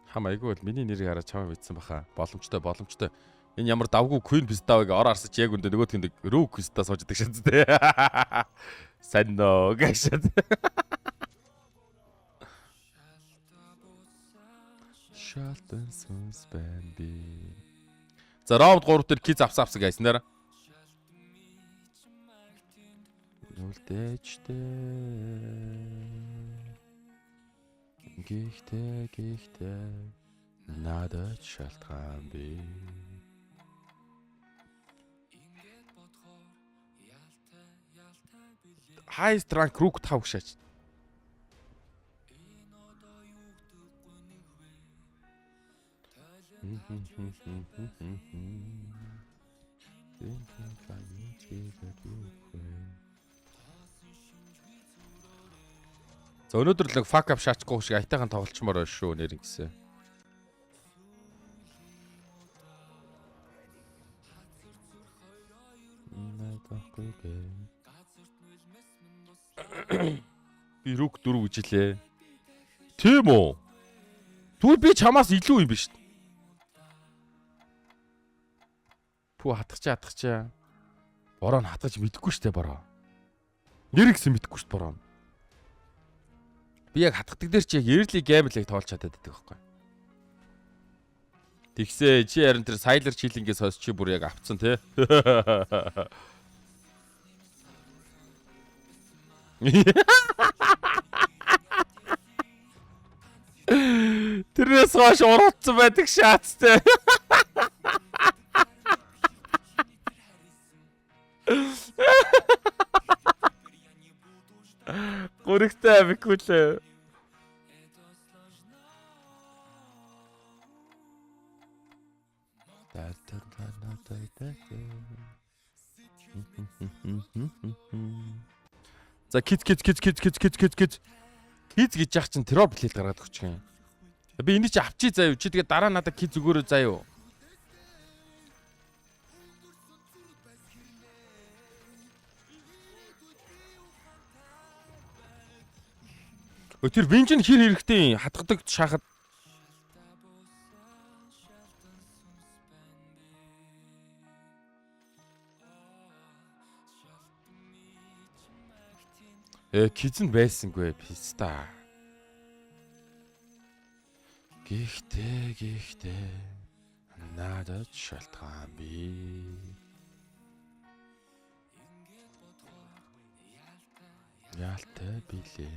Хам айгүй бол миний нэрийг хараад чамаа мэдсэн баха. Боломжтой. Энэ ямар давгүй Queen Pistavыг ор арсаж яг үндэ нөгөөтгөнд Rogue Pista сууждаг шин зэ. Сайн нөө гэж. Шалтан суспен би. За раунд 3 дээр киз авсан гайс нэр. Үлдээчтэй. Гихтэй надад шалтгаан би. Highest rank Rook 5 шаач. За өнөөдөр л fuck up шаачгүй шиг айтайхан тоглолчмоор байна шүү нэр ингэсэн. Би Rook 4 гэж хэлээ. Тийм үү? Тэгвэл би чамаас илүү юм биш. Пүү хатгачаа. Бороо нь хатгаж мэдэхгүй штэ бороо. Нэр гисэн мэдэхгүй штэ бороо. Би яг хатгадаг дээр чи яг early game-ыг тоолж чадаад байдаг байхгүй. Тэгсээ чи харин тэр Siler Chilling-ээс хойш чи бүр яг авцсан те. Тэрнээс хойш уруудсан байдаг шаацтай. Гуригтай бикүүлээ. За киз гэж яах чинь террор плейт гаргаад өгч юм. Би энийг чи авчи заяа. Чи тэгээ дараа надад киз өгөөрөө заяа. Тэр бенжин хэр хэрэгтэй хатгадаг шахаад. Кизэн байсангүй писта. Гихтэй надад шалтгаан би. Ялтай билээ.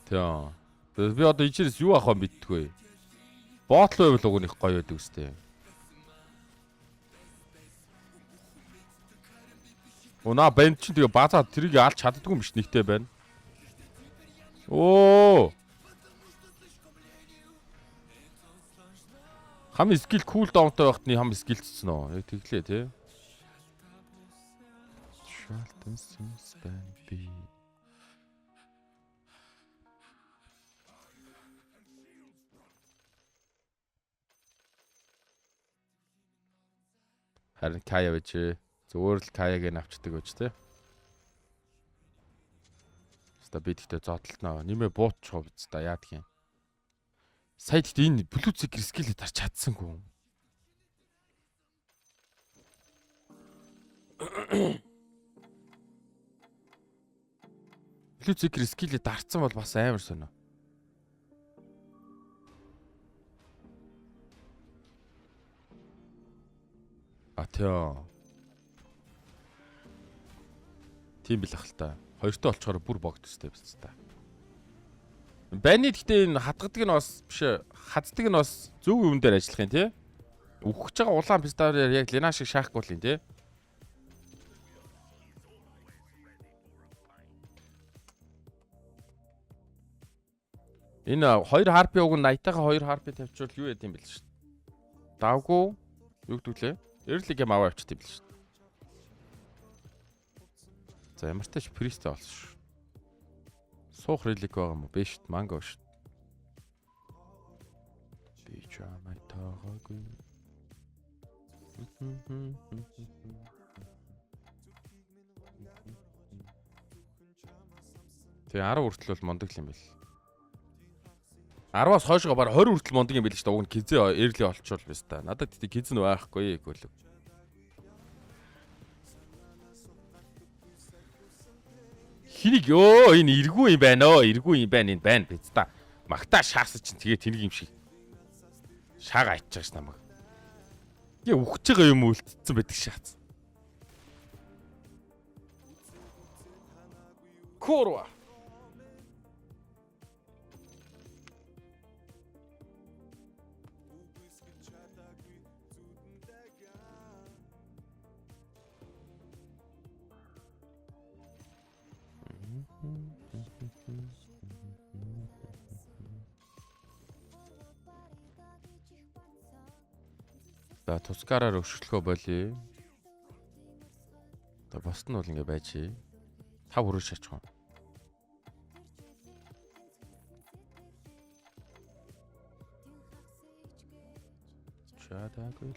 Тэ. Би одоо ичээс юу авах вэ мэдтгүй. Боотлоо байвал уг нь их гоё байдаг үстэй. Унаа банд чинь тэгээ базаа тэрийг алж чаддгүй юм биш нэгтэй байна. Оо. Хам скил кул даунтай байхад нь хам скилцсэн үү? Яг тэглээ тий. Шалтан сүнспен би. Харин Кая байж зүгээр л Каяг нь авчдаг байж тээ. Ста би тэгтээ зодтолтноо. Нэмээ буутчихоо биз та яадаг юм. Сая тэгтээ энэ Bluetooth скилээ тарч чадсангүй. Bluetooth скилээ дарцсан бол бас амар сонио. Атё. Тийм бил ах л та. Хоёртой олчоор бүр богд өстэй биз та. Бани гэхдээ энэ хатгадаг нь бас биш хаддаг нь бас зөв юм дээр ажиллах юм тий. Үхэж байгаа улаан пистолоор яг Лена шиг шаахгүй л юм тий. Энэ 2 харпи уг нь 80-тайгаа 2 харпи тавьчвал юу яд юм бэл шүү дээ. Давгүй юу гэдүүлээ? Эрлиг юм аваа авчт юм бэл шүү дээ. За ямар ч тач пристэ болсон шүү. Суух релик байгаа юм уу? Биш шүү. Манго шүү. Би чамайг таагүй. Тэгээ 10 хүртэл бол мондөг юм бэл. 10-аас хойшоо баг 20 хүртэл мондөг юм бэл шүү дээ. Уг нь кизээ эрли олчвол биз та. Надад тэгтээ киз нь байхгүй гөлөг. Хинийг ёо энэ эргүү юм байна оо. Эргүү юм байна энэ байна биз та. Магтаа шаасаж чинь тэгээ тэнэг юм шиг. Шаага айтчих ш намайг. Яа үхэж байгаа юм үлдсэн байдаг шаац. Курва. За тусгаараар өгшөглөхөө болъё. За босд нь бол ингэ байж. 5 хүрээ шачих. Чадаагүй.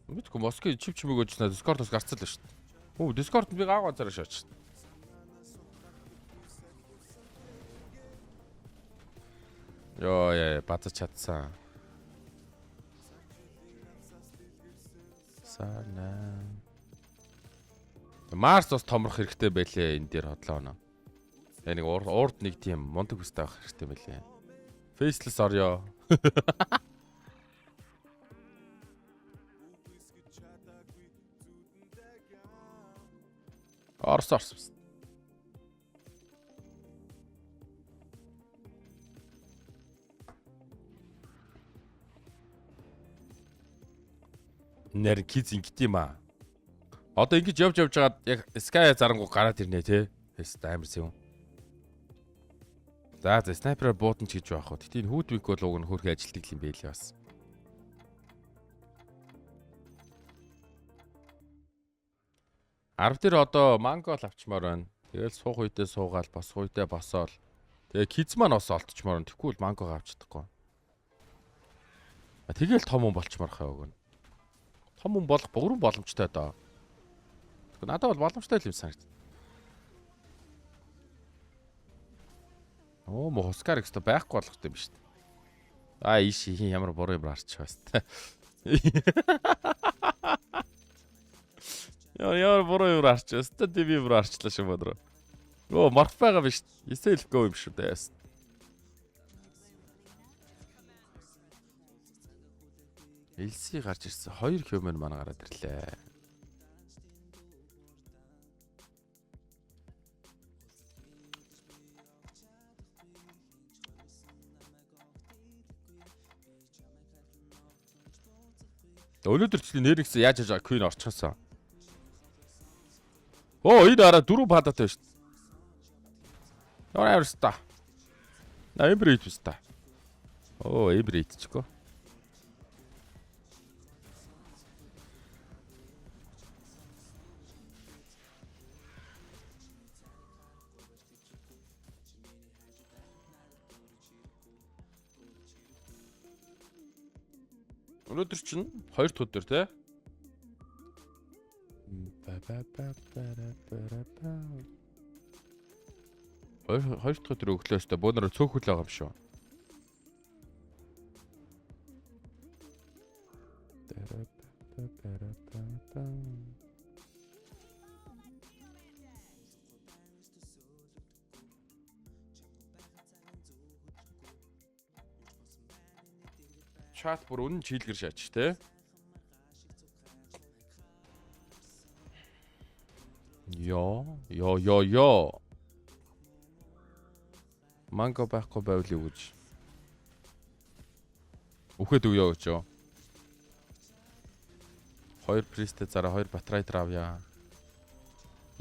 Мэдгүй Москвыг чив чимээг өжснө Discord-оос гарцсан л шүү дээ. Өө Discord-д би гаагаа зараа шаач. Йоо яа базаж чадсан. Сана. Марс бас томрох хэрэгтэй байлээ энэ дээр хотлоо оноо. Яг нэг урд нэг тийм мундаг хүстэй авах хэрэгтэй байлээ. Faceless орё. Орс. Нэр киз ингэт юм аа. Одоо ингэж явж жагаад яг Sky зарангуу гараад ирнэ те. Тэс амарс юм. За снайпераар буудан ч гэж байх уу. Тэгтээ энэ хүүдвик бол уг нь хөрхи ажилтдаг юм байлээ бас. Арв дээр одоо манго л авчмаар байна. Тэгэл суух үедээ суугаал, босох үедээ босоол. Тэгээ киз маань бас олдчмаар байна. Тэгвэл манго авчдаггүй. Тэгэл том хүн болчмаар хаа өгнө. Том хүн болох бүрэн боломжтой доо. Тэгвэл надад бол боломжтой л юм санагд. Оо Москар ихтэй байхгүй болох юм биш үү? Ийш ямар буруу юм арч баста. Яар буруу юм арч баста би буруу арчлаа шүү бодроо. Оо марх байгаа биш. Эсэл гоо юм шүү дээ. Элси гарч ирсэн. 2 хьюмэн манай гараад ирлээ. Өнөөдөр ч нэрнэгсэн яаж яаж Queen орчихсон. Оо энэ араа 4 падаатай шүү дээ. Яа ярста. Эбрейт үста. Оо эбрейт ч гоо. Өнөөдөр чинь 2 дахь өдөр те. Хоёр дахь өдөр өглөөс та бөөнөр цөөхөл байгаа юм шүү. Чат бүр үнэн чийлгэр шаач те. Йоо. Манго байхгүй байвал юу гэж. Үхээд өгөө гэж юу. 2 пристэ зараа 2 батрайдер авъя.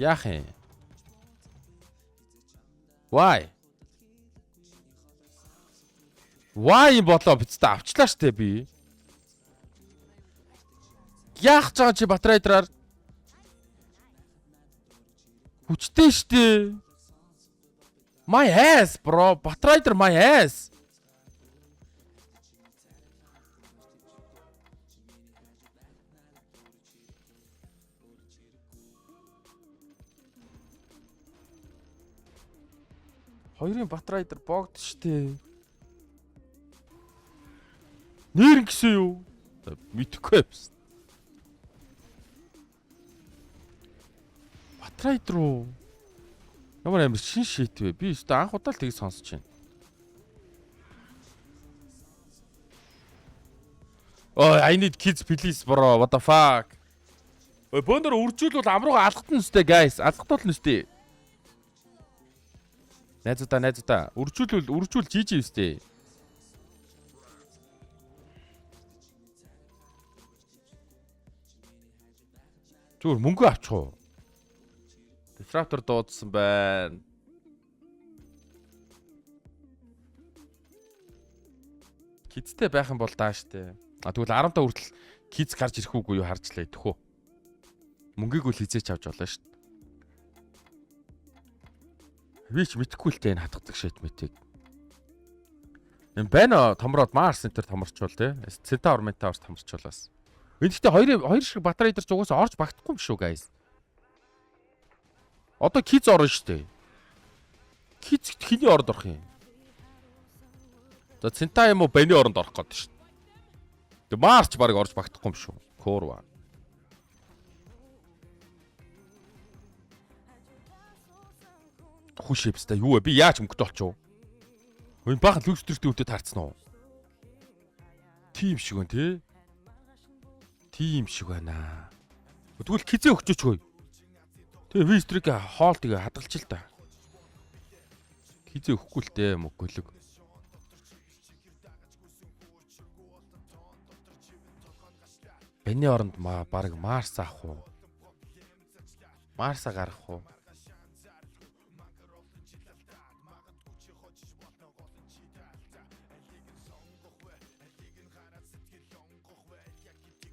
Яах юм? Why болоо бицтэй авчлаа штэ би. Яах гэж чи батрайдраар хүчтэй штэ. My ass bro, батрайдер my ass. Хоёрын Батрайдер богд штэ. Нэр гисэн юу? Мэдхгүй байсан. Батрайдер уу? Ямар амар шин шийт вэ? Би өөртөө анх удаа л тийг сонсож байна. Oh, I need kids please bro. What the fuck? Ой, бөөдөр үржүүлвэл амрууга алгатна үстэй guys. Алгатуулна үстэй. Найзуудаа. Үржүүл жижиг үстэй. Зүгээр мөнгө авчих уу? Disruptor дуудсан байна. Кидстэй байх юм бол даа штэ. Тэгвэл 10 та хүртэл кидс гарч ирэх үгүй юу харжлаа тэхүү. Мөнгөийг үл хизээч авч олоо штэ. Би ч мэдхгүй л дээ энэ хатгадаг шийт мэтийг. Эм байна томроод Mars Center томорчвол те. Centaur Metaverse томорчволоос. Энд гэхдээ хоёр шиг Батрайдер ч угаасаа орж багтахгүй юм шүү guys. Одоо kids орно штэ. Kids хэний оронд орох юм? За Centaur юм уу Бэний оронд орох гэдэг штэ. Тэг Mars баг орж багтахгүй юм шүү. Корва. Хүшээвстай юу вэ? Би яаж мөнгөтэй олчих вэ? Энэ баахан люкстертэй үедээ таарцсан уу? Тим шиг байна тий. Тим шиг байна. Тэгвэл кизээ өгчөөч хөөе. Тэгээ вистрик хоол тэгээ хадгалч л та. Кизээ өгөхгүй л дээ мөгөлөг. Бэний оронд баг Марс авах уу? Марса гарах уу?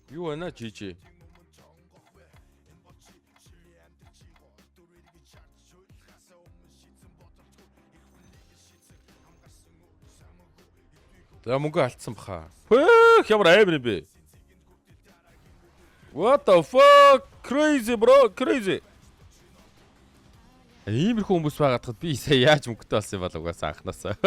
Юу байна жижи? За мөнгө алдсан баха. Хөөх ямар аимэр юм бэ? What the fuck? Crazy bro, crazy. Иймэрхүү хүмүүс байгаадахад би сая яаж мөнгөтэй болсон юм бол угаасаа анханасаа.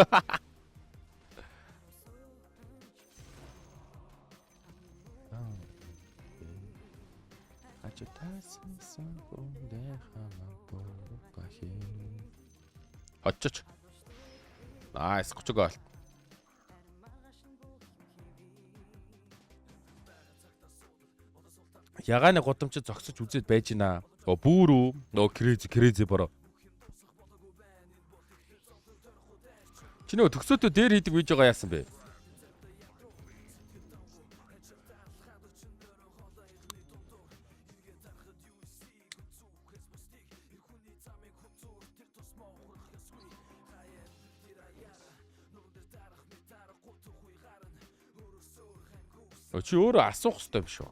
Очооч. Nice 30 гол. Ягааны гудамжид зогсож үзээд байж гинэ. Бүүр үү? Crazy бороо. Чи нөө төгсөөдөө дээр хийдэг видеого яасан бэ? Чи өөрөө асуух хэрэгтэй юм шүү.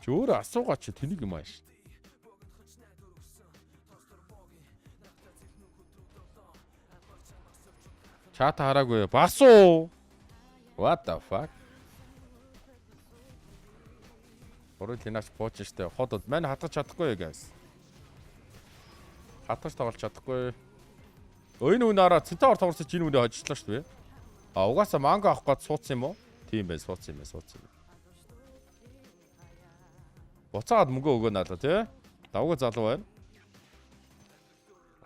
Чи өөрөө асуугаа чи тэнийг юм ааш. Чат хараагүй басуу. What the fuck? Орой тэнаас бууч штэ. Ходод мань хатгаж чадахгүй guys. Хатгаж тоглож чадахгүй. Энэ үнээрээ Centaur тоглосож энэ үнэ хожижлаа шүү дээ. А угаасаа манго авах гээд суудсан юм уу? Тийм бай, суудсан юм. Буцаад мөнгө өгөө наалаа тий. Давгүй залуу байна.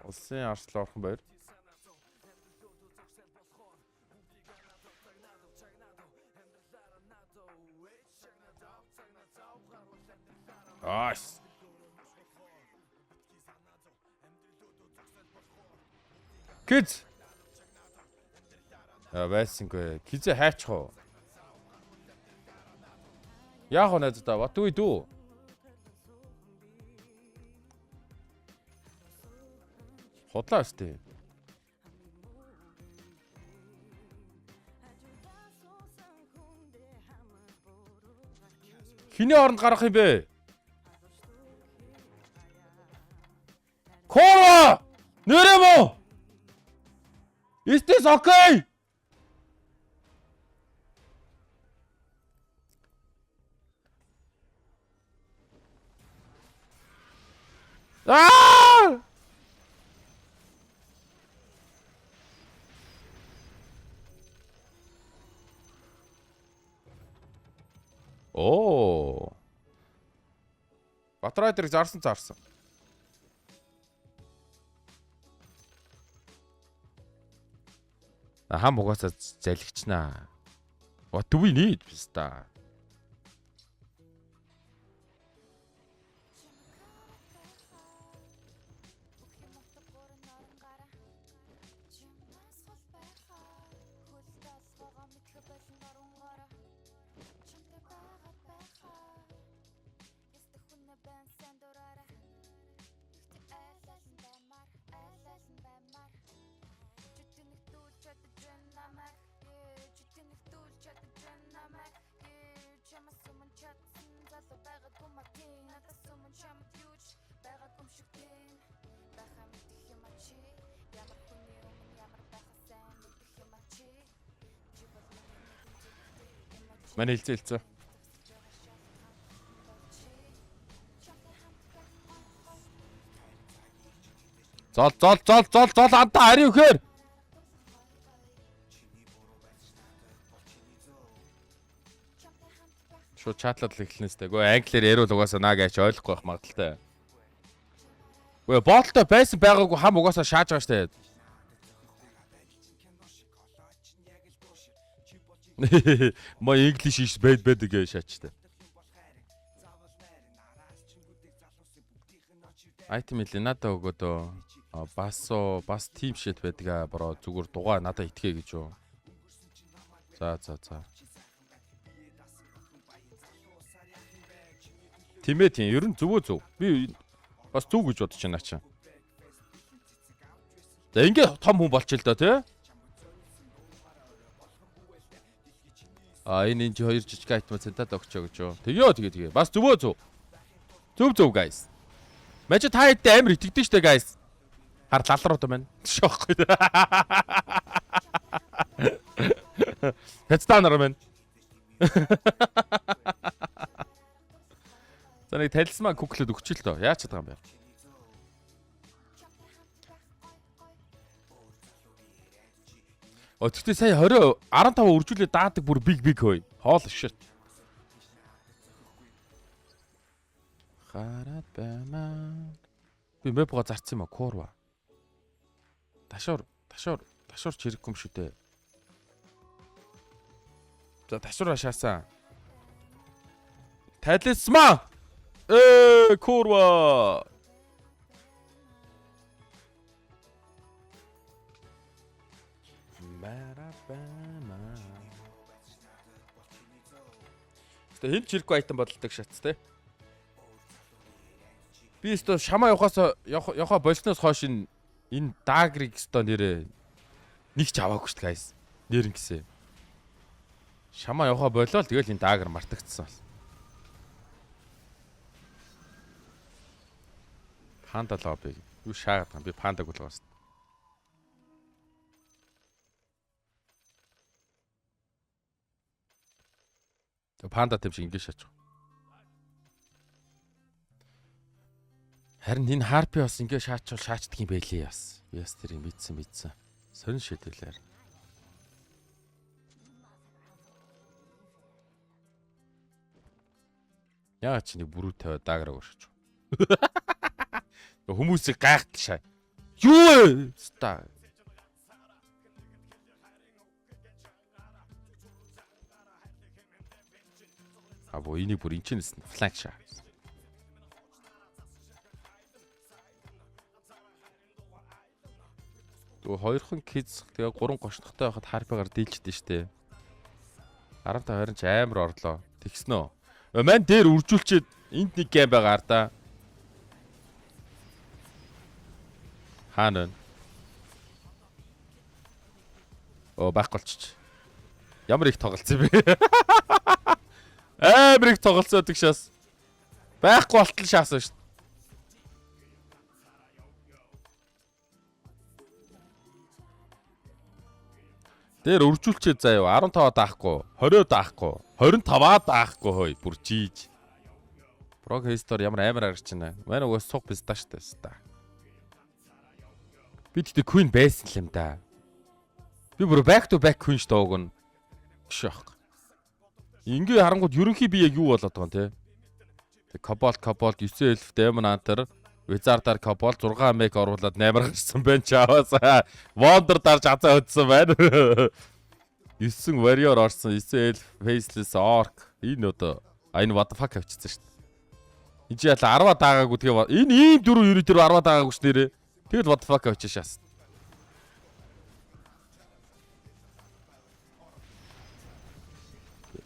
Улсын арслан орхон байр. Аас. Kids. Байсангүй. Кизэ хайчих уу? Яах вэ надад? What do we do? Хотлаа штэ. Хиний оронд гарах юм бэ? Кора! Нэрэмөө! Is this okay? Аа! Оо. Батрайдерыг зарсан. Хам угаасаа залгичнаа. What do we need? Писта. Манай хэлцээ. Зол антаа ари өгөөр. Шууд чатлал эхлэнэстэй. Гөө англиэр яриул угаасаа наа гэж ойлгохгүй байх магадaltaй. Гөө боолтой байсан байгаагүй хам угаасаа шааж байгаа штэ. My English is bad гэж шаачтай. Айтем илээ надаа өгөөдөө бас тим шит байдаг бро зүгээр дугаа надаа итгэ гэж юу. За. Тимээ тийм ер нь зөв. Би бас зөв гэж бодож байна ачаа. За ингээ том хүн болчих л доо тий. Энэ хоёр жижиг айтмаа центад өгчөө гэж юу. Тэгээ. Бас зөв. Зөв guys. Мэж та хэдтэй амар итгэдэж штэ guys. Хар лалрууд маань. Шохгүй. Хэцтаанаар маань. За нэг талисман куклэд өгчил тоо. Яаж чадах юм бэ? Тэгтээ сая 15 үржүүлээ даадаг бүр big хөөе. Хоол shit. Хараад баймаа. Би мэпго зарцсан юм аа, курва. Ташуур чирэггүй юм шүү дээ. За ташуур хашаасан. Талисман. Курва. Хэн чирэггүй айтан бодолдог шатс те. Би өстө шамаа явахаа болсноос хойш энэ даагрыг өстө нэрээ нэг ч аваагүй шүү дээ guys. Нэрэн гисэн. Шамаа явахаа болоо л тэгэл энэ даагр мартагдсан бол. Панда лобби. Юу шаагаад байгаа юм. Би пандаг болгоос. Панда тэм шиг ингэ шаач. Харин энэ харпи бас ингэ шаачвал шаачдаг юм байлээ бас. Яс тэрийг мэдсэн. Сонин шийдвэлээр. Яа чи нэг бүрүү тавиад дааграа өршөж. Хүмүүсийг гайхтал шаа. Юу вэ? Ста. Або энийг бүр инчнээс нь флаг шаа. Тэгвэл хоёрхан кидс тэгээ гурван гошнохтой байхад харпигаар дийлчихдээ штэ. 15 20 ч амар орлоо. Тэгснөө. Мань дээр үржүүлчихэд энд нэг гейм байгаа да. Хаана? Байхгүй болчих. Ямар их тоглолцсон бэ? Амар их тоглолцоо тэгшээс. Байхгүй болтол шаасан шүү. Дээр үржүүлчихэд заяа 15 даахгүй, 20 даахгүй, 25 даахгүй хөөе бүр жийж. Frog History ямар амар харагч байна. Манай уус суг писта штэ ста. Би тэгтээ Queen байсан л юм да. Би бүр back to back Queen штэ уг нь. Гшх. Ингээ харангууд ерөнхий би яг юу болоод байгаа юм те. Тэг Cobalt 9 эльф Demon Hunter Wizard-аар Cobalt 6 мег оруулаад 8 гарсан байна чааваас. Wonder дарж азаа хөдсөн байна. 9 Warrior орсон 9 эльф Faceless Orc. Энэ одоо энэ what the fuck авчихсан шүү дээ. Энд яла 10 даагаагүй тэгээ энэ ийм дөрөв юу дээр 10 даагаагүй ш нэрээ. Тэгэл what the fuck авчих шаас.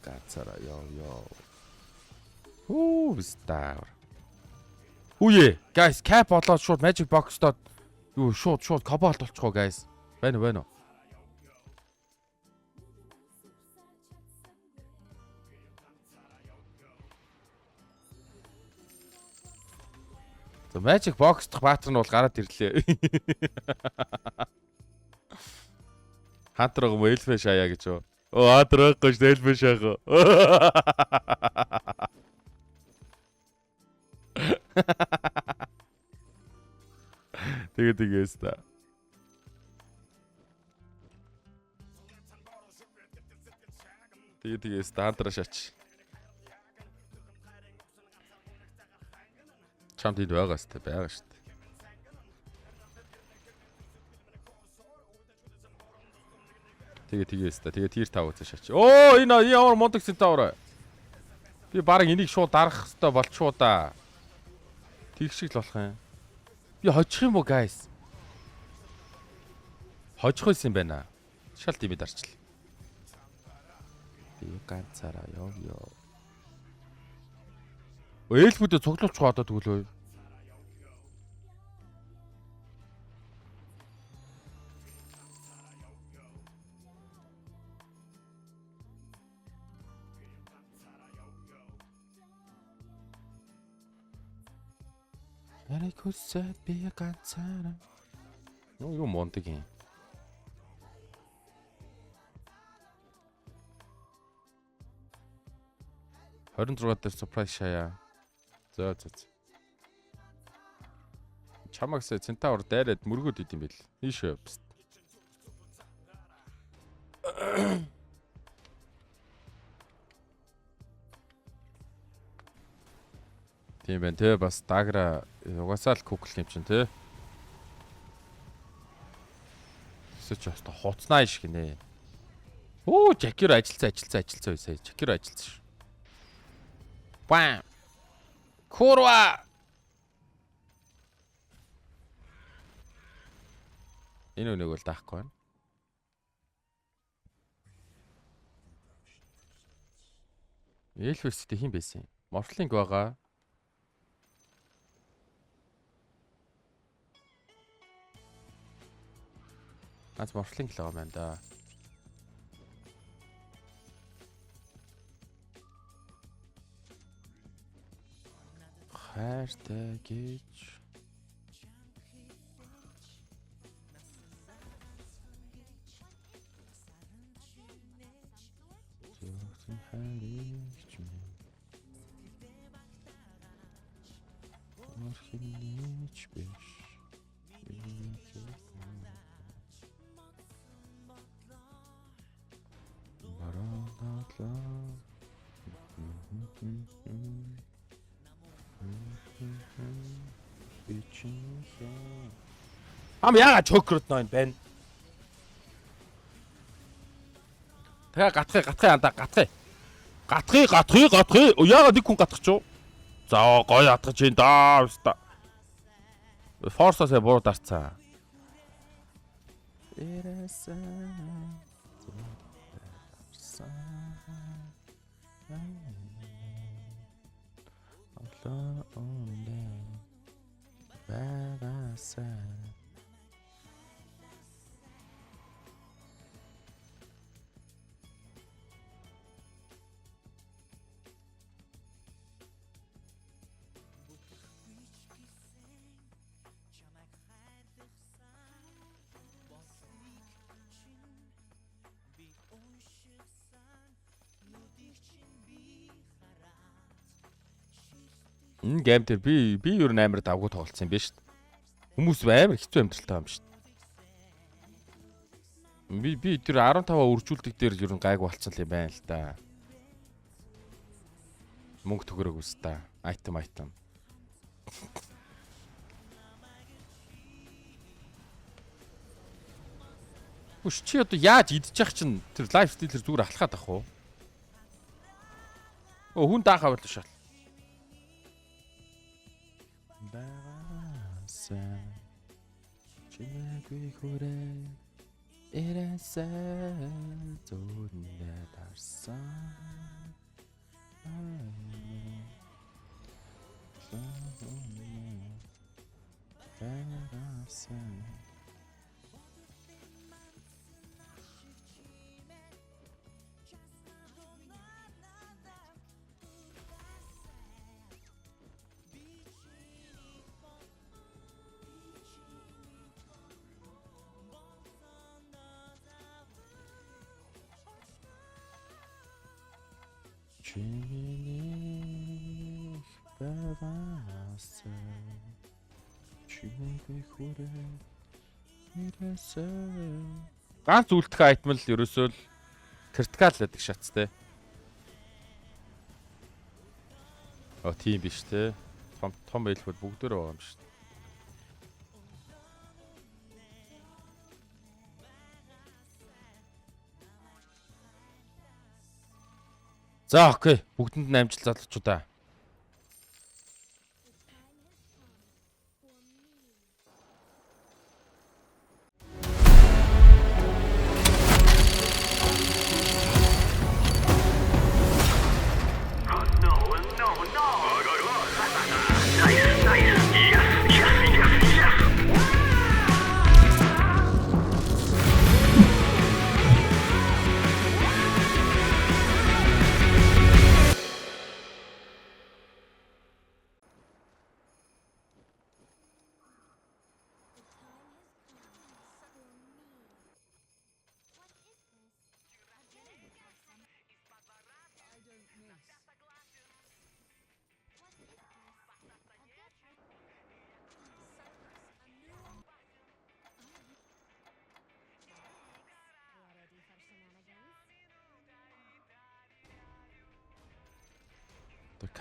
Гацара ёо. Стар. Үе. Guys, cap болоод шууд Magic Box-доо юу шууд Cobalt болчихоо guys. Байна уу? Magic Box дахь баатар нь бол гараад ирлээ. Хантер гоо эльфэ шаяа гэж юу. Хантер гоош эльфэ шаяа. Тэгээс та. Тэгээс та хантер шаач. Чамд энд байгаа шүү дээ. Тэгээс та. Тэгээ тир 5 үзэж шаач. Оо энэ ямар мундаг центавр. Би баг энийг шууд дарах хэрэгтэй болчихоо да. Тэг шиг л болох юм. Би хожих юм уу guys? Хожих байсан юм байна. Шал димэд арчлаа. Би ганцаараа ёо. Эльфүүдээ цуглуулчих одоо тэгвэл. Яриг хүсээд би ганцаараа. Юу монтиг юм. $26 дээр surprise шаяа. За. Чамагс центавр дайраад мөргөд идэм бил. Ийшээ. Тийм байна те бас дагра угаасаа л куклх юм чинь те. Тэсэж бас хуцнаа шиг нэ. Оо Жакир ажилцсан сая. Жакир ажилцсан ш. Бам. Курва. Энэ үнийг бол даахгүй байна. Эльферстэй хин байсан юм? Морфлинг байгаа. Аз морфлинг л байгаа юм да. Хайртай гэж зөвхөн хариж минь орхинич биш Ам яагаад чокрот нөө байна? Тэгээ гатхыг андаа гатхыг. Яагаад нэг хүн гатчих чуу? За гоё атгаж ин даа. Форсосээ буу дарцаа. Энэ гейм дээр би ер нь амар давгүй тоглолцсон юм байна шүү дээ. Хүмүүс амар хэцүү амьдралтай юм шүү дээ. Би тэр 15 үржүүлдэг дээр ер нь гайг болцсон юм байна л да. Мөнгө төгрөг үстэ. Айтем. Хүч чи одоо яаж идчих чинь тэр лайф стилэр зүгээр алхаад ах уу? Хүн даахаа бол шал. Баасан. Чимээгүй хүрээ. Эрэсэн зүрнэ дарсан. Чимээх баваасан чимээгүй хүрээ ирэсэн ганц үлдэх айтм л ерөөсөө л критикал байдаг шатстай. Тийм биш те. Том байлбал бүгдөө байгаа юм шүү дээ. За окей. Бүгдэнд нь амжилт залуучуудаа.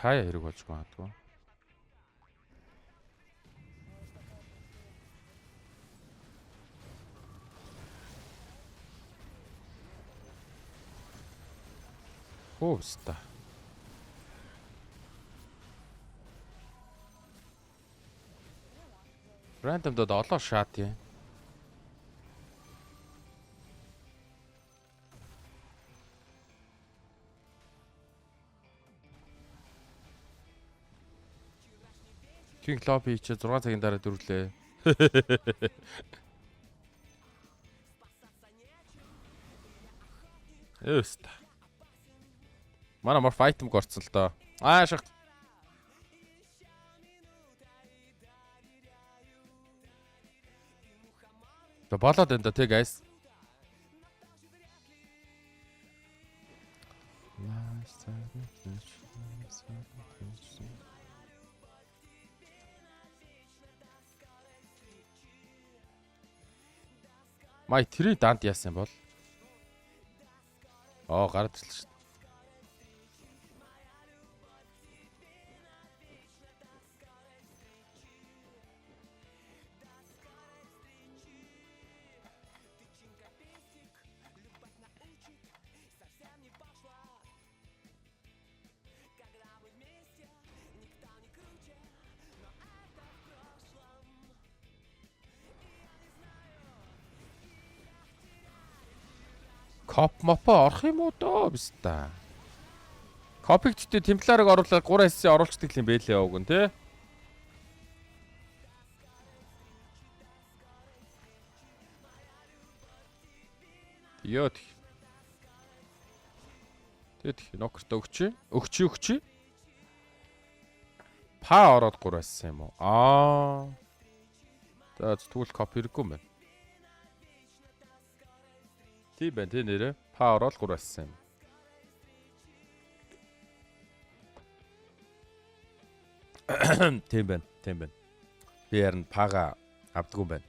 Кая хэрэг болж магадгүй. Ста. Random дод олоо шаат юм. King Lobby чи 6 цагийн дараа дөрвлээ. Өөст. Манай мор файтм горцсон л доо. Шах. Болоод энэ да тий guys. Май тэрий данд яасан бол? Гараад ирлээ шүү дээ. Коп мопо орох юм уу доо биз та. Копиг ч гэдэг темпларыг оруулаад 3 SC оруулцдаг юм бэлээ ууг нь тий. Йот. Тэт нокерт өгчээ. Өгчээ. Па ороод 3 SC юм уу? За тэгвэл копи хэрэггүй юм байна. Тийм байна тий нэрэ. Па ороод 3 SC юм. Тийм байна. Би харин пага авдаггүй байна.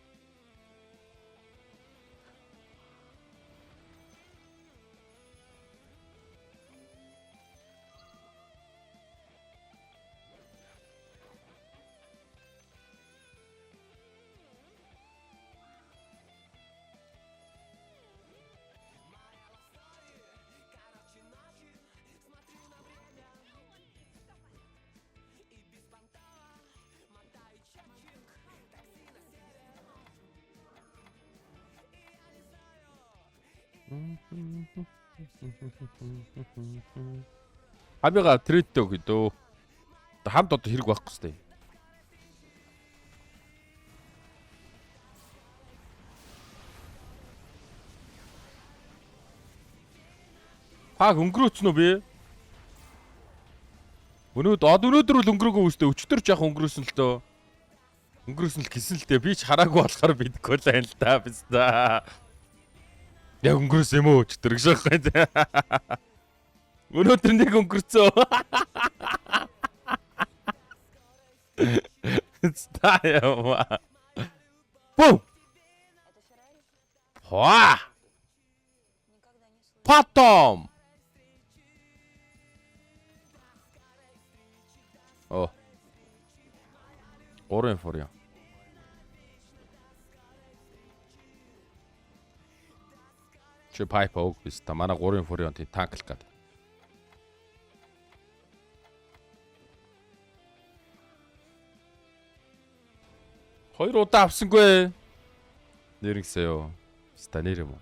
Хабига триттэй өгдөө. Хамт одоо хэрэг байхгүй хэвчээ. Паг өнгөрөөцөн үү би? Өнөөдөр л өнгөрөөгөө үстэй өчтөр ч яг өнгөрөөсөн л дөө. Өнгөрөөсөн л гисэн л дээ. Би ч хараагүй болохоор бидгүй л байна л та биз да. Яг өнгөрөөс юм уу өчтөр гэж байна. Өнөөдөр нэг өнгөрцөө. Стаяа. Бум. Ха. Потом. О. Орен форя. Чи пайп ог биш та манай 3 форионт танклах гэдэг. Хоёр удаа авсангүй. Нэрнгэсэё. Станер юм уу?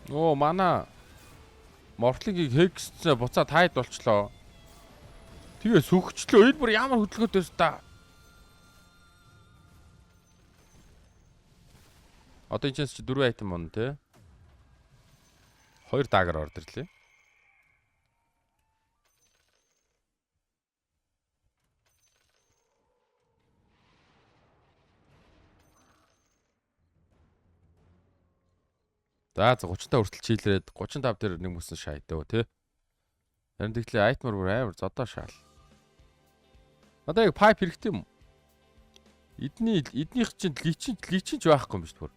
Оо мана мортлогийг хексцээ буцаа тайд болчлоо. Тэгээ сүхчлөө. Энэ бүр ямар хөдөлгөөтэй өс та. Одоо энэ ч 4 айтем мөн тий. 2 дагар орд ирлээ. За 30-та хүртэл чийлрээд 35 дээр нэг мөсөн шайдөө тий. Харин тэгэхээр айтмар бүр амар зодоо шаал. Одоо яг пайп хэрэгтэй юм. Эднийх чинь личин ч байхгүй юм биш бүр.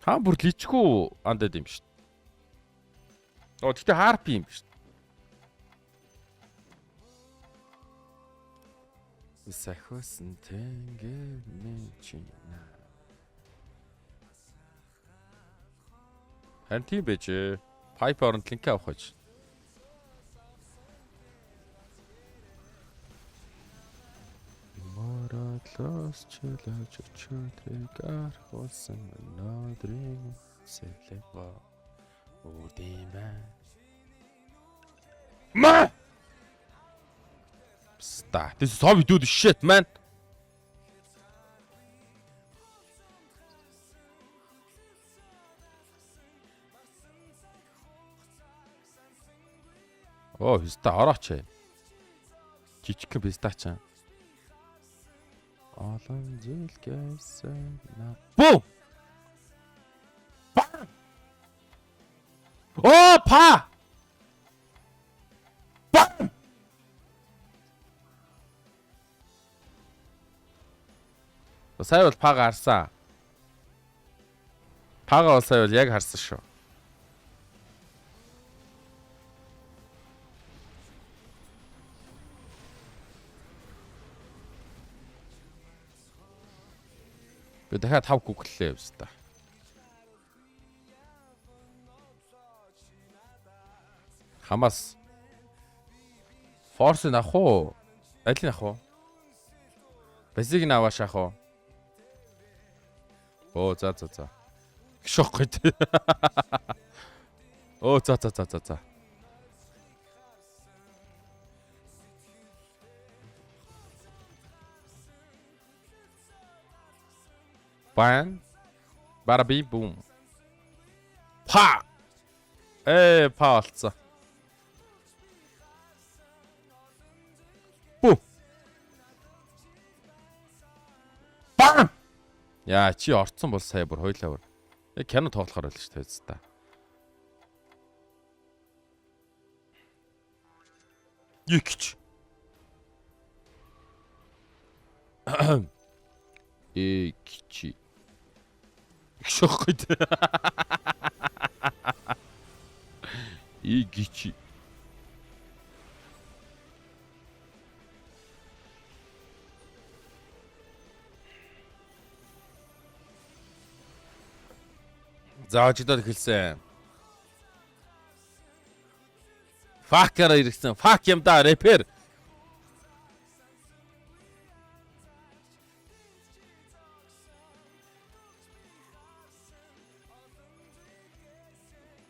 Хаа бүр личгүй андад юм биш. Оо тэгтээ харп юм биш. Сахосон тэнгэр мэнчина. Харин тийм байж пайп оронд линк авах гэж. Моратлос чөлөөч чөтрэгэр хосон надрын сэлэва удимэ. Ма! Stop. This is how we do the shit, man. Оо, писта орооч. Жижиг пистач. Олон зүйл гэсэн. Бүү! Оо, па! Сая бол пага харсан. Пага бол сая бол яг харсан шүү. Би дахиад 5 гугллээ явста. Хамас. Форс нах уу? Аль нах уу? Бэсиг наваш ах уу? Оо за. Шокгүй. Оо за. Бан. Бараби бум. Па. Па алцсан. Бу. Бам. Яа чи орцсон бол сая бүр хойлоо бүр. Яг кино тоглохоор байл шүү дээ та. Юкч. Кичи. Шохой. Игичи. Заачдад хэлсэн. Факера ирсэн. Фак юм да, рэпер.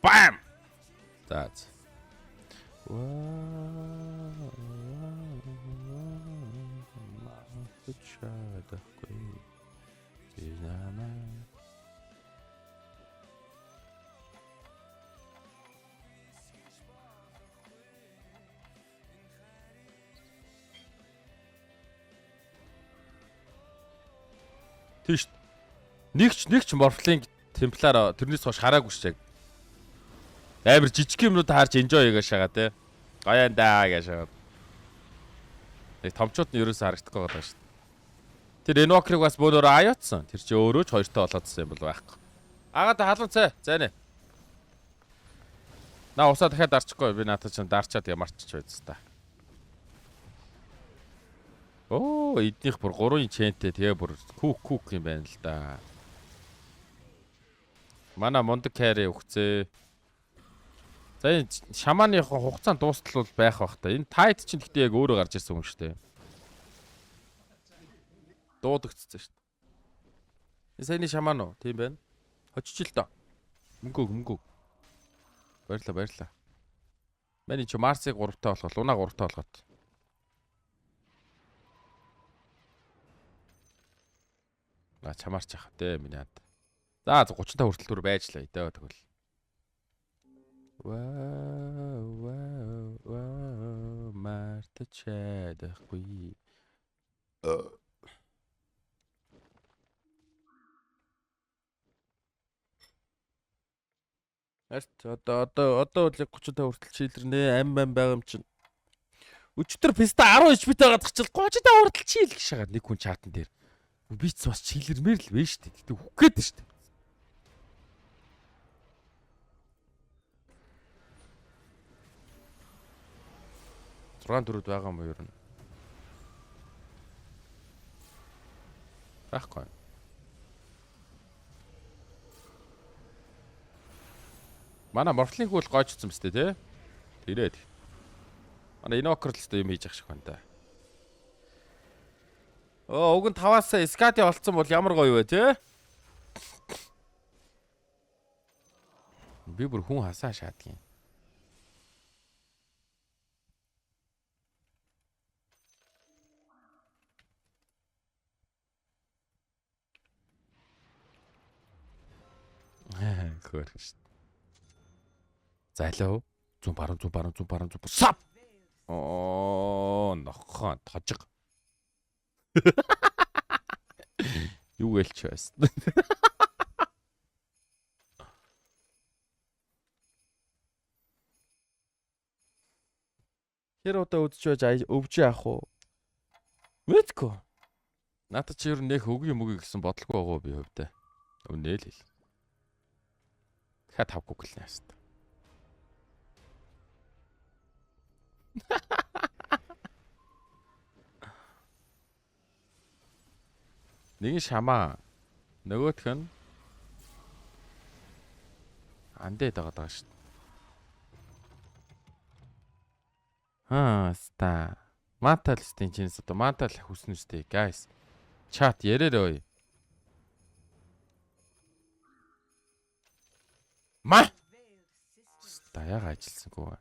Бам! That's. Тийш. Нэгч морфлинг темплаар тэрнээс хойш хараагүй шээ. Амар жижиг юмнууд харж enjoy хийгээ шагаа те. Гоё даа гэж шагаад. Нэг томчууд нь ерөөсөө харагдахгүй байгаа шүү дээ. Тэр Enwalker-ыг бас бөөнөрөө аяатсан. Тэр чи өөрөө ч хоёртой болоодсан юм бол байхгүй. Агаад халуун цай. Зай нэ. На усаа дахиад дарчихгүй. Би наатаа чинь дарчаад ямарчч байц та. Оо, эднийх бүр 3-ын чэнтэй тэгээ бүр күүк юм байна л да. Манай мундаг кэри өгцөө. За энэ шамааны хугацаанд дуустал бол байх бах та. Энэ тайд чинь гэхдээ яг өөрөө гарч ирсэн юм шүү дээ. Дуудагдчихсан шүү дээ. Энэ саяны шаман уу? Тийм байна. Хочиж л доо. Мөнгөө. Баярлаа. Миний чи Марсыг 3-тай болгоод, Луна 3-тай болгоод. Чамаарч яах вэ миний хад. За 35 хүртэл түр байж лээ дөө тэгвэл. Вау мартачаадахгүй. Одоо л 35 хүртэл чийлэрнэ ам байгаа юм чинь. Өчтөр писта 10 HP байгаад гачил 35 хүртэл чийл шагаад нэг хүн чатан дээр. Бич бас чийлэрмээр л вэ штэ. Гэтэ үхэх гээд штэ. 6-4 байгаа юм юу ер нь. Байхгүй. Манай морфлинг бол гойчсон мэт те. Тэрээд. Манай Enwalker л өстой юм хийж ах шиг байна да. Оо, уг нь 5-аас скати олцсон бол ямар гоё вэ те? Би бүр хүн хасаа шаадгийн. Хөрш. Залуу. 100 сап. Оо, нохон тожиг. Юу гэлч байсан. Хэр удаа үдчих байж өвж яах уу? Мэдгүй. Надад чи ер нь нэх өг юм гэсэн бодлого байгаа би хувьдаа. Үнэ л хэл. Дахиад тавгүй гэлнэ яст. Нэг шамаа. Нөгөөх нь андээд байгаа даа шүү дээ. Ста. Матал стин чинс одоо матал хүснэ үстэй guys. Чат ярээрэй. Ма. Ста яг ажилласангүй.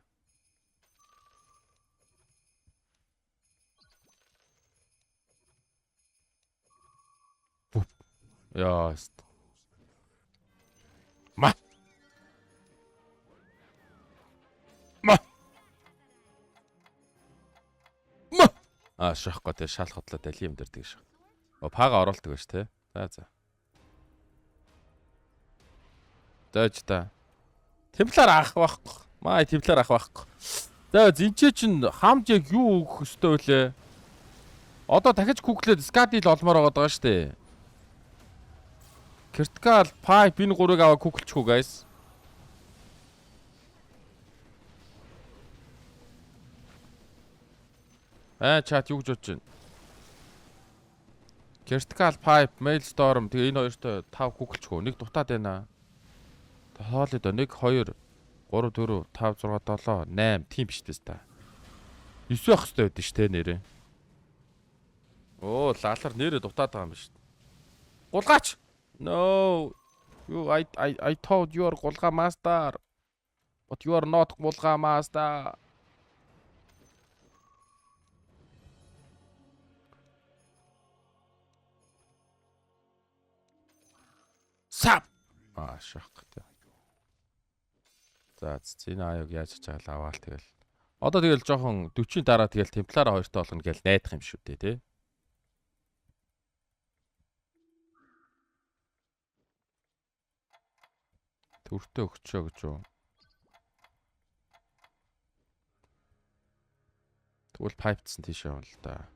Яаст. Ма. Шахахгүй те шал хотлоо дали юм дэрдэг шах. Пага оруулдаг ш те. За. Зөөж та. Темплар авах байхгүй. Маа темплар авах байхгүй. За зинчээ чинь хамж яг юу өгөх ёстой вүлээ? Одоо дахиж гуглээд Skadil олмоор байгаа шүү дээ. Critical pipe энэ гурыг аваа гуглчихгүй guys. Чат юу гэж бодож байна? Critical pipe, mailstorm тэгээ энэ хоёртой 5 гуглчихгүй. Нэг дутаад байна. Хоолой доо 1 2 3 4 5 6 7 8 тийм биш дээ та. 9 байх хэрэгтэй байдэн ш тэ нэрээ. Оо лаалар нэрээ дутаад байгаа юм биш. Гулгаач. No. I told you are гулгаа master. But you are not гулгаа master. Сап. Шах гэдэг. За зин аяг яаж чагаал аваал тэгэл. Одоо тэгэл жоохон 40-ийн дараа тэгэл темплараа хоёртой болгоно гэж найдах юм шүү дээ тий. Төртөө өгчөө гэж юу. Тэгвэл пайптсан тийш явна л да.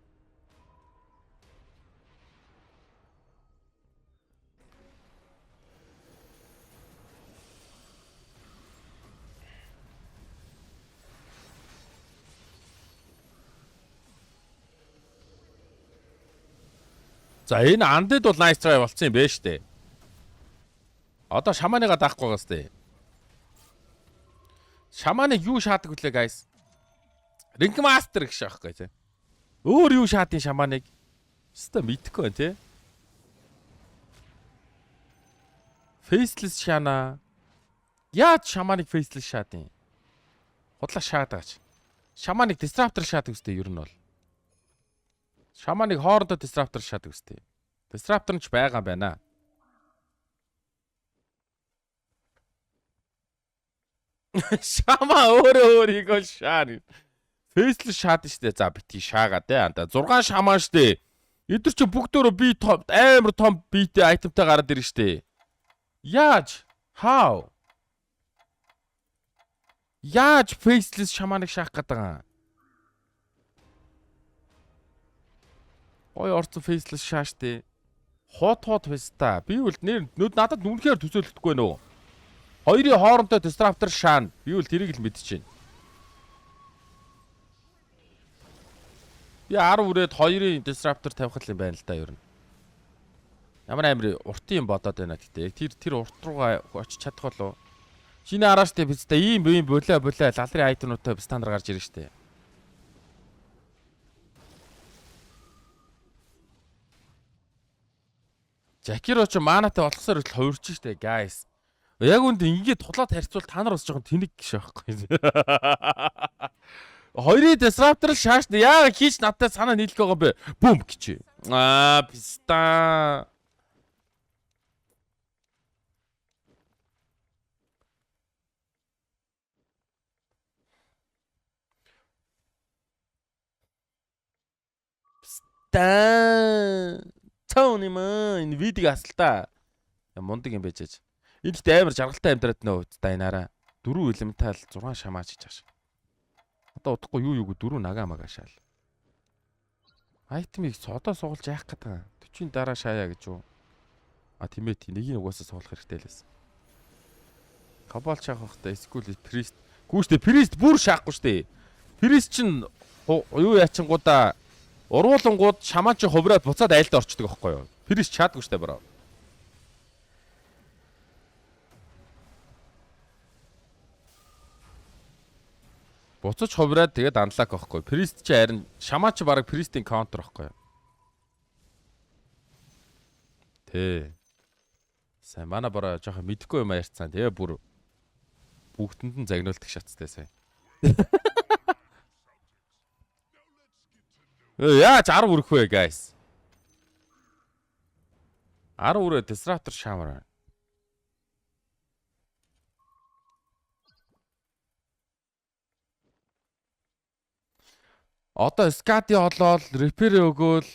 За энэ андид бол nice try болцсон юм бэ штэ. Одоо шаманыга даахгүй гас тээ. Шаманыг юу шаадаг вүлээ guys? Ring master гэж аахгүй тий. Өөр юу шаадын шаманыг? Өстө мэдхгүй тий. Faceless шана. Яаж шаманыг faceless шаадын? Худлаа шаадаач. Шаманыг disruptor шаадаг үстэй ер нь бол. Шаманыг хоорондоо disruptor шаадаг үстэй. Disruptor нь ч байгаа байна. Шама өөрөөрийг л шаар. Faceless шаад штэ. За бити шаагаа дээ. Анда 6 шамаа штэ. Эдгэр чи бүгдөө би амар том битэй айтемтай гараад ирнэ штэ. Яаж? How? Яаж faceless шаманыг шаах гэдэг юм? Ой орцсон faceless шааштай. Хот феста. Би үл надад үнэхээр төсөөлөхгүй нөө. Хоёрын хоорондоо disruptor шаана. Би үл тэрийг л мэдчихээн. Би 10 үрээд хоёрын disruptor тавих юм байна л да ер нь. Ямар амир урт юм бодоод байна гэхдээ тэр урт руугаа очиж чадах болов. Шинэ арааштай бистэ ийм болоо лалрын айтнуудтай стандар гарч ирнэ штэ. Жакиро ч манатай болохсоор л хувирч штэ guys. Яг үнд ингээд тулаад харьцуул та нар бас жоохон тэнэг гэж байхгүй. Хоёрын disruptor шаашна яа хийж надтай санаа нийлэх байгаа бэ? Бум гэж. Писта. Тони маа энэ видео асалтаа. Мундаг юм байж аж. Энд ихтэй амар жаргалтай амьдраад нөө та энаараа 4 элементал 6 шамаач хийж байгаа. Одоо удахгүй юу 4 нага мага шаал. Айтмыг содоо суулж яах гэдэг. 40-ийн дараа шаая гэж юу? Тийм ээ нэг нь угаасаа суулгах хэрэгтэй лээс. Кабал шаах байхдаа эсвэл прист. Гүүштэй прист бүр шаахгүй штэ. Прист чинь юу яачингуудаа уруулангууд шамаа чи хувраад буцаад айлд орчдөг байхгүй юу? Прист чадгүй штэ бараа. Буцаж хувраад тэгээд анлак байхгүй. Прист чи харин шамаа чи бараг пристийн каунтер байхгүй юу? Тэ. Сайн манай бороо жоохон мэдэхгүй юм ярьцсан. Тэгээ бүр бүгдэнд нь загнуулдаг шаттай сайн. Яаж 10 өрөх вэ guys? 10 өрөө disruptor шамаар. Одоо Skadi олоод repair өгөөл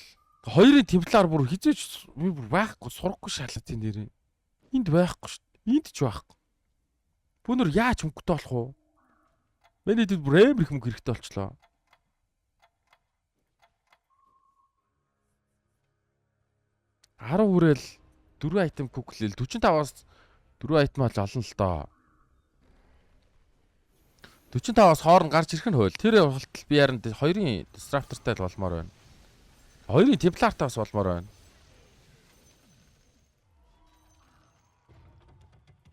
хоёрын темплар бүр хизээч би бүр байхгүй сурахгүй шалаад энэ нэрээ. Энд байхгүй шүү дээ. Энд ч байхгүй. Бүүнөр яаж мөнгөтэй болох уу? Миний дэд бүр амар их мөнгө хэрэгтэй болчлоо. Хүрэл 4 айтем куклэл 45-аас 4 айтем болж олно л доо. 45-аас хоорн гарч ирэх нь хууль. Тэр болтол би яран 2-ын disruptorтай л болмоор байна. 2-ын Templar-тай бас болмоор байна.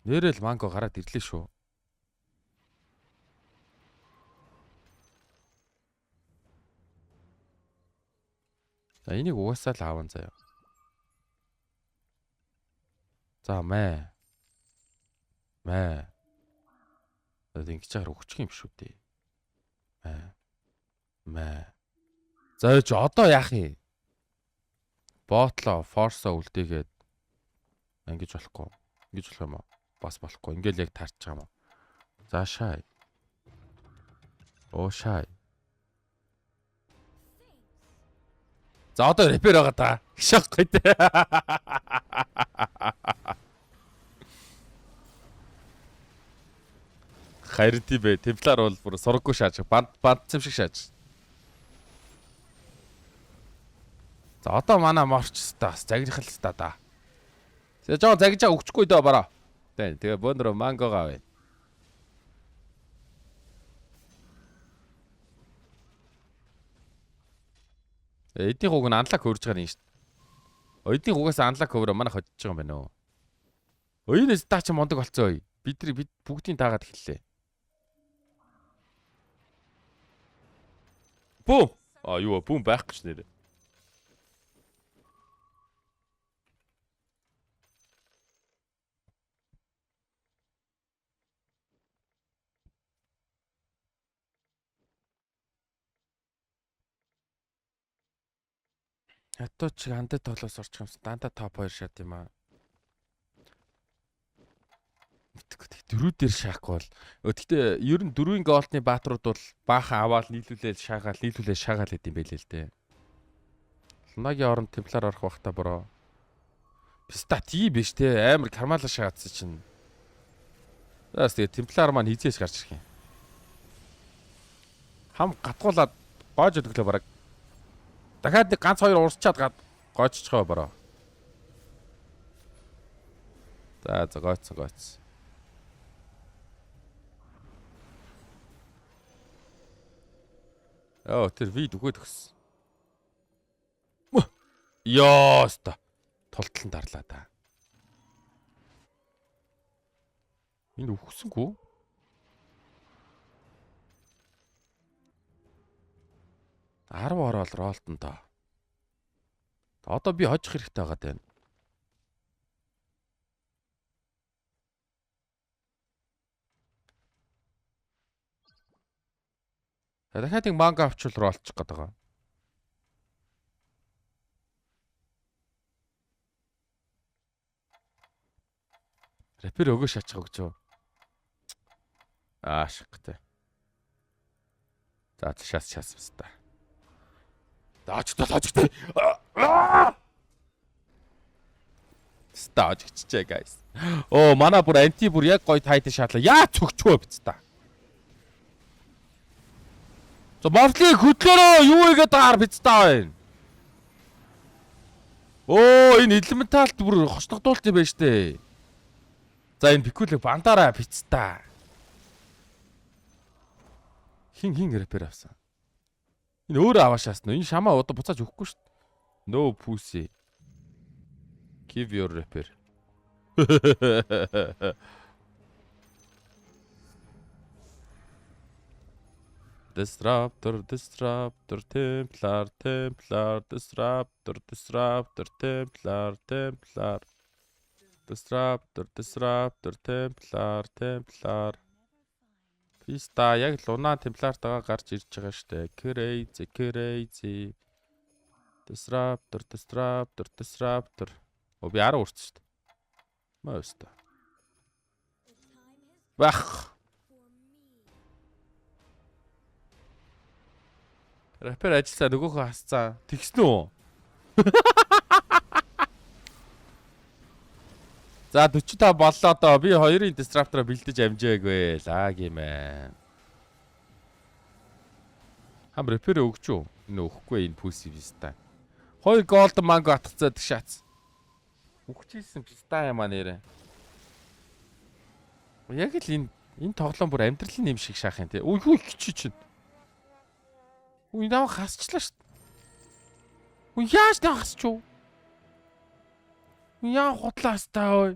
Нэрэл манго гараад ирлээ шүү. За энийг угаасаа л аавн заяа. За мэ. Ингэж яар өгчих юм шүү дээ. Мэ. За ч одоо яах юм? Ботлоо, форсо үлдээгээд ингэж болохгүй. Ингэж болох юм уу? Бас болохгүй. Ингээл яг таарч байгаа юм уу? За шай. Оо шай. За одоо репер байгаа та. Хшахгүй дээ. Харин тийм бэ. Темплар бол бүр сураггүй шааж. Бандцам шиг шааж. За одоо манай морчстаа бас загрих л та да. Жоо загжаа өгчихгүй дөө бараа. Тэгээ бөөнөрөө мангогаа авъя. Эдийн хуг нь анлаг хөрж байгаа юм шүү дээ. Эдийн хугаас анлаг хөврөө манай hodж байгаа юм байна уу? Оюунаас таа чи мондөг болцсон ой. Бид бүгдийн таагаад хэллээ. Бум. Юу бум байхгүй ч нэрэ. Хатуу чи хандад тоглоос орчих юмсан. Дандаа топ 2 шат юм аа. Дөрөв дээр шаахгүй бол. Гэхдээ ер нь 4-ийн голдны бааtruуд бол баахан аваад нийлүүлээл шаагаал хэдэм байлээ л дээ. Лунагийн оронд темплар орох бахта бороо. Писта тийм биш те амар кармала шагаадсан чинь. Заас тэгээ темплар маань хизээс гарч ирэх юм. Хам гатгуулаад гоож өдөглөө бараг. Дахиад нэг ганц хоёр урсчаад гооччихоо бороо. За гоц. Тэр вид өгөөд өгсөн. Ёоста. Тултлан дарлаа та. Энэ өгсөнгүү? ороод ролтон доо. Одоо би хожих хэрэгтэй байгаа даа. Дахиад нэг манга авчвал ролчих гээд байгаа. Рэпер өгөө шаачих өгчөө. Шигтэй. За шаас баста. Таачтай. Стааж гिचчээ guys. Манай бүр анти бүр яг гоё тайд шаатлаа. Яа цөгчвөө биз та. За мортлыг хөдлөөрөө юу игээд аар биз та байна. Энэ элементалт бүр хоцногдуулт юм байна штэ. За энэ пикүлэг бандаараа биз та. Хин рэпер авсан. Энэ өөрөө аваашаас нь. Энэ шамаа одоо буцааж өгөхгүй шүү дээ. No pussy. Give your rapper. Disruptor, Templar, Disruptor, Templar. Disruptor, Templar. Писта яг луна темплартайгаа гарч ирж байгаа штэ. Crazy. Disruptor. Би 10 урцсан штэ. Мөөстө. Бах. Рэпер ажилласаа нөгөөхөө хасцаа. Тэгснэ үү? За 45 боллоо доо. Би 2-ын disruptor бэлдэж амжаагүй. Лагимэн. Хам repair өгч үү? Энэ өгөхгүй энэ pussy vista. 2 gold mango атгацаад шаац. Өгчихсэн vista юм аа нэрэ. Яг л энэ тоглоом бүр амьдралын юм шиг шаах юм тий. Үй чи чинь. Үй наа хасчлаа шүү. Үй яаж наа хасч юу? Яа хутлаас таа ой.